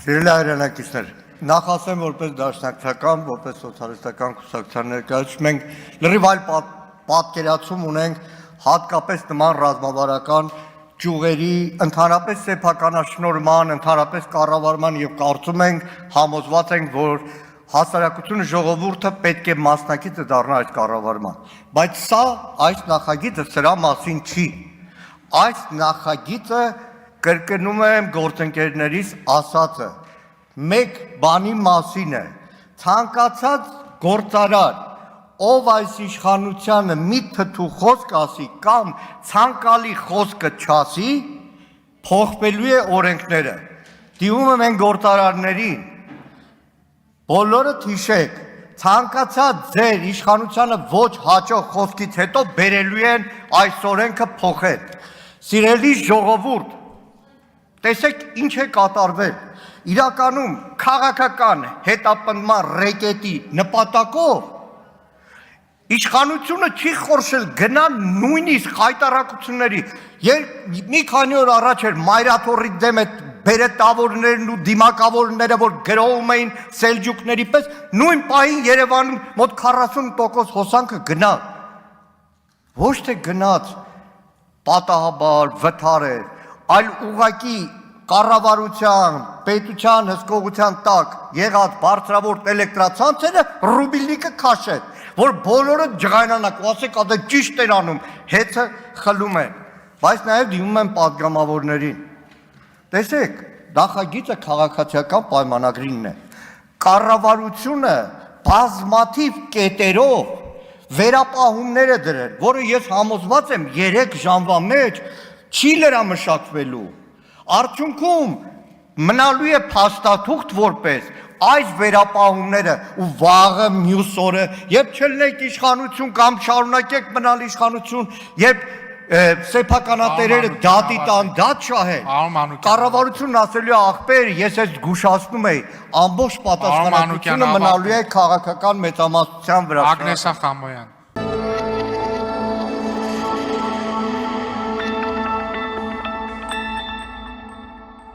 Սիրելի հայրենակիցներ, նախ ասեմ, որպես դաշնակցական, որպես սոցիալիստական կուսակցության ներկայացուցիչ մենք լրիվ այլ պատկերացում ունենք հատկապես նման ռազմավարական ճյուղերի ընդհանրապես սեփականաշնորհման, ընդհանրապես կառավարման եւ կարծում ենք, համոզված ենք, որ հասարակությունը ժողովուրդը պետք է մասնակիցը դառնա այս կառավարման, բայց սա այս նախագիծը սրա մասին չի։ Այս նախագիծը կրկնում եմ գործընկերներիս ասածը, մեկ բանի մասին է, ցանկացած գործարար, ով այս իշխանությանը մի թթու խոսք ասի կամ ցանկալի խոսքը չասի, փոխվելու է օրենքները։ Դիմում եմ այն գործարարներին, բոլորդ հիշեք, ցանկացած ձեր իշխանությանը ոչ հաճող խոսքից հետո բերելու են այս օրենքը փոխել։ Սիրելի ժողովուրդ, տեսեք ինչ է կատարվել, իրականում քաղաքական հետապնդման ռեկետի նպատակով իշխանությունը չի խորշել գնա նույնիսկ հայտարարությունների, մի քանի օր առաջ էր մայրաթոռի դեմ այդ բերետավորներն ու դիմակավորները, որ գրոհում էին սելջուկների պես, նույն պահին Երևանում մոտ 40% հոսանքը գնաց, ոչ թե գնաց պատահաբար, վթար էր, այլ ուղղակի կառավարության, պետության հսկողության տակ եղած բարձրավոր էլեկտրացանցերը ռուբիլնիկը քաշեց, որ բոլորը ջղայնանակ, ու ասեք, ադե ճիշտ էր անում, հեծը խլում են, բայց նաև դիմում են պատգամավորներին։ Տեսեք, նախագիծը քաղաքացիական պայմանագրինն է, կառավարությունը բազմաթիվ կետերով վերապահումներ է դրել, որը ես համոզված եմ 3 ժամվա մեջ չի լրամշակվելու, արդյունքում մնալու է փաստաթուղթ որպես այս վերապահումները ու վաղը մյուս օրը, երբ չլնեք իշխանություն կամ շարունակեք մնալ իշխանություն, երբ սեփականատերերը դատի տան դատ շահեն, կառավարությունն ասելու է ախպեր, ես ես զգուշացնում էի, ամբողջ պատասխանատվությունը մնալու է քաղաքական մեծամասնության վրա։ Ագնեսա Խամոյան